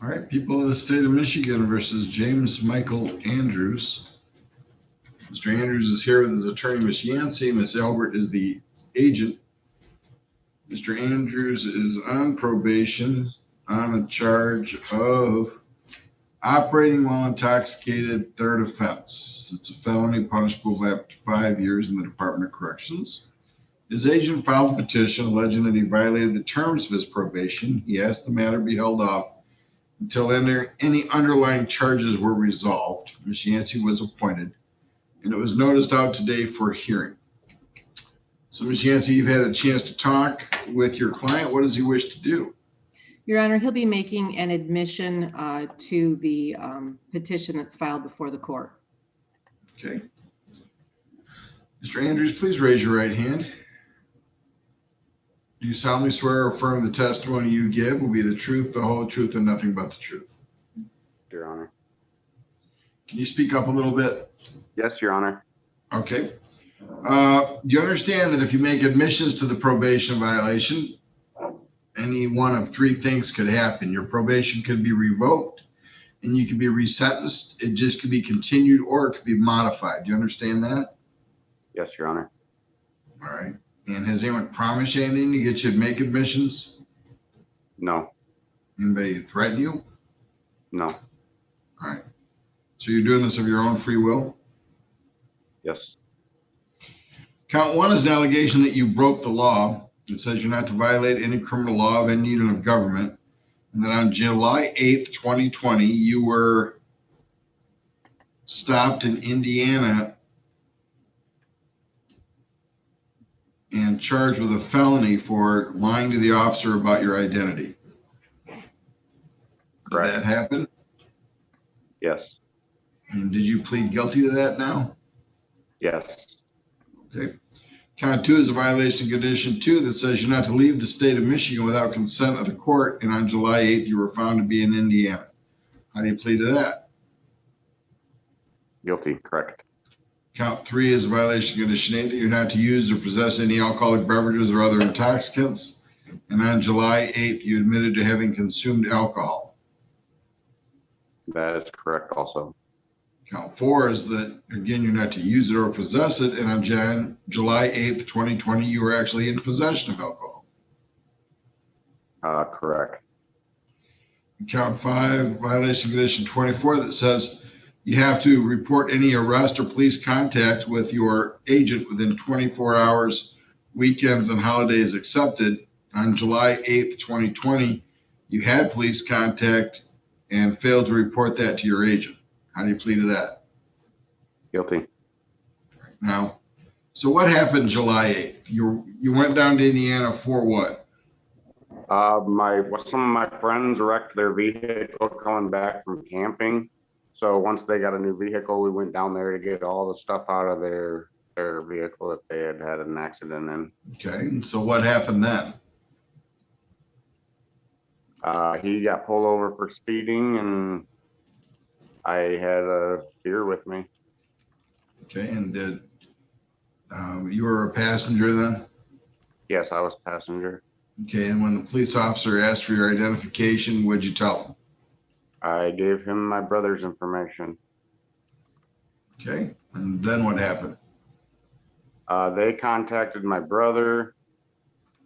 All right, people of the state of Michigan versus James Michael Andrews. Mr. Andrews is here with his attorney, Ms. Yancey. Ms. Albert is the agent. Mr. Andrews is on probation on a charge of operating while intoxicated, third offense. It's a felony punishable by up to 5 years in the Department of Corrections. His agent filed a petition alleging that he violated the terms of his probation. He asked the matter be held off until any underlying charges were resolved. Ms. Yancey was appointed, and it was noticed out today for hearing. So, Ms. Yancey, you've had a chance to talk with your client. What does he wish to do? Your Honor, he'll be making an admission to the petition that's filed before the court. Okay. Mr. Andrews, please raise your right hand. Do you solemnly swear or affirm the testimony you give will be the truth, the whole truth, and nothing but the truth? Your Honor. Can you speak up a little bit? Yes, Your Honor. Okay. Do you understand that if you make admissions to the probation violation, any one of three things could happen? Your probation could be revoked and you could be resentenced. It just could be continued or it could be modified. Do you understand that? Yes, Your Honor. All right. And has anyone promised you anything to get you to make admissions? No. Anybody threaten you? No. All right. So you're doing this of your own free will? Yes. Count one is an allegation that you broke the law. It says you're not to violate any criminal law of any unit of government. And then on July 8th, 2020, you were stopped in Indiana and charged with a felony for lying to the officer about your identity. Correct. Did that happen? Yes. And did you plead guilty to that now? Yes. Okay. Count two is a violation of condition 2 that says you're not to leave the state of Michigan without consent of the court. And on July 8th, you were found to be in Indiana. How do you plead to that? Guilty. Correct. Count 3 is a violation of condition 8 that you're not to use or possess any alcoholic beverages or other intoxicants. And on July 8th, you admitted to having consumed alcohol. That is correct also. Count 4 is that, again, you're not to use it or possess it. And on July 8th, 2020, you were actually in possession of alcohol. Correct. Count 5, violation of condition 24 that says you have to report any arrest or police contact with your agent within 24 hours, weekends and holidays accepted. On July 8th, 2020, you had police contact and failed to report that to your agent. How do you plead to that? Guilty. Now, so what happened July 8th? You went down to Indiana for what? Some of my friends wrecked their vehicle coming back from camping. So once they got a new vehicle, we went down there to get all the stuff out of their vehicle that they had had an accident in. Okay, and so what happened then? He got pulled over for speeding, and I had a beer with me. Okay, and did you were a passenger then? Yes, I was passenger. Okay, and when the police officer asked for your identification, what'd you tell him? I gave him my brother's information. Okay, and then what happened? They contacted my brother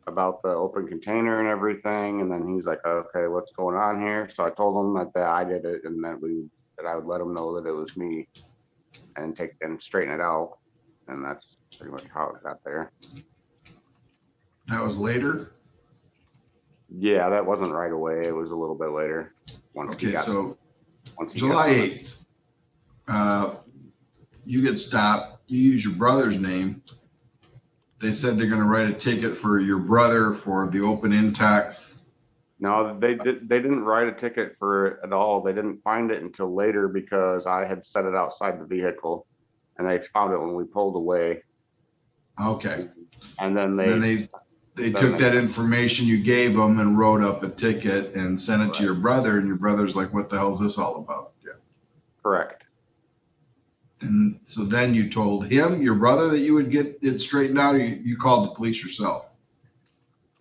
about the open container and everything, and then he's like, okay, what's going on here? So I told him that I did it, and that I would let him know that it was me and straighten it out. And that's pretty much how it got there. That was later? Yeah, that wasn't right away. It was a little bit later. Okay, so July 8th, you get stopped. You use your brother's name. They said they're going to write a ticket for your brother for the open intox. No, they didn't write a ticket for it at all. They didn't find it until later because I had set it outside the vehicle, and they found it when we pulled away. Okay. And then they took that information you gave them and wrote up a ticket and sent it to your brother, and your brother's like, what the hell is this all about? Yeah. Correct. And so then you told him, your brother, that you would get it straightened out. Or you called the police yourself.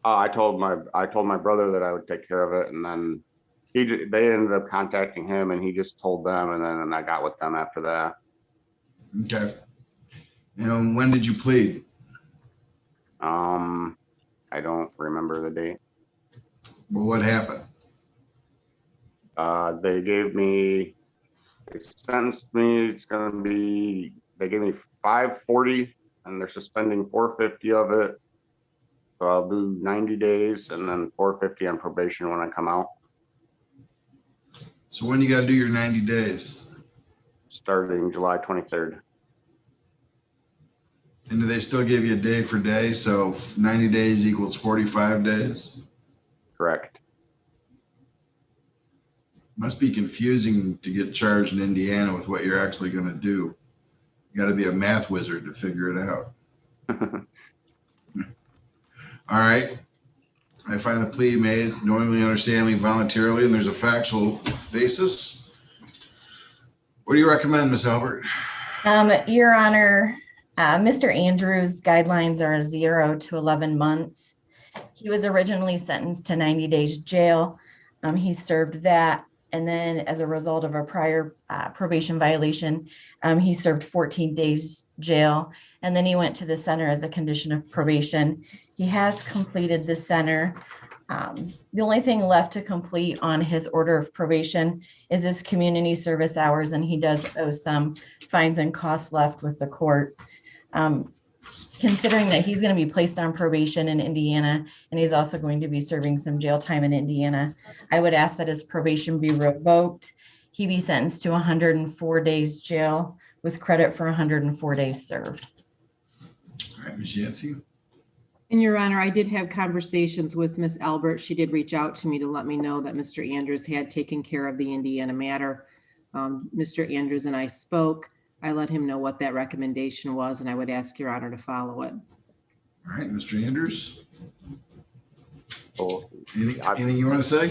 I told my brother that I would take care of it, and then They ended up contacting him, and he just told them, and then I got with them after that. Okay. And when did you plead? I don't remember the date. Well, what happened? They sentenced me. They gave me 540, and they're suspending 450 of it. So I'll do 90 days and then 450 on probation when I come out, So when you got to do your 90 days? starting July 23rd. And do they still give you a day for day? So 90 days equals 45 days? Correct. Must be confusing to get charged in Indiana with what you're actually going to do. You got to be a math wizard to figure it out. All right. I find the plea made knowingly, understandingly, voluntarily, and there's a factual basis. What do you recommend, Ms. Albert? Your Honor, Mr. Andrews' guidelines are 0 to 11 months. He was originally sentenced to 90 days jail. He served that. And then as a result of a prior probation violation, he served 14 days jail. And then he went to the center as a condition of probation. He has completed the center. The only thing left to complete on his order of probation is his community service hours, and he does owe some fines and costs left with the court. Considering that he's going to be placed on probation in Indiana, and he's also going to be serving some jail time in Indiana, I would ask that his probation be revoked. He be sentenced to 104 days jail with credit for 104 days served. All right, Ms. Yancey. And Your Honor, I did have conversations with Ms. Albert. She did reach out to me to let me know that Mr. Andrews had taken care of the Indiana matter. Mr. Andrews and I spoke. I let him know what that recommendation was, and I would ask Your Honor to follow it. All right, Mr. Andrews. So, Anything you want to say?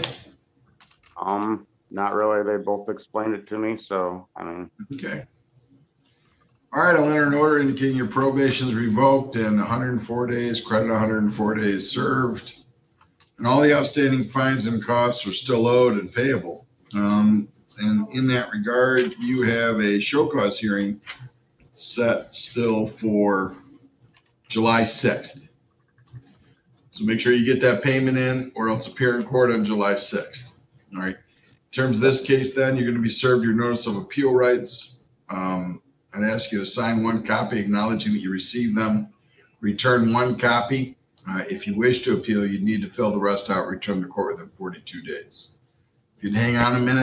not really. They both explained it to me. So, I mean, Okay. All right, I'll enter an order indicating your probation is revoked and 104 days, credit 104 days served. And all the outstanding fines and costs are still owed and payable. And in that regard, you have a show cause hearing set still for July 6th. So make sure you get that payment in or else appear in court on July 6th. All right. In terms of this case, then you're going to be served your notice of appeal rights. I'd ask you to sign one copy acknowledging that you received them. Return one copy. If you wish to appeal, you'd need to fill the rest out, return to court within 42 days. If you'd hang on a minute.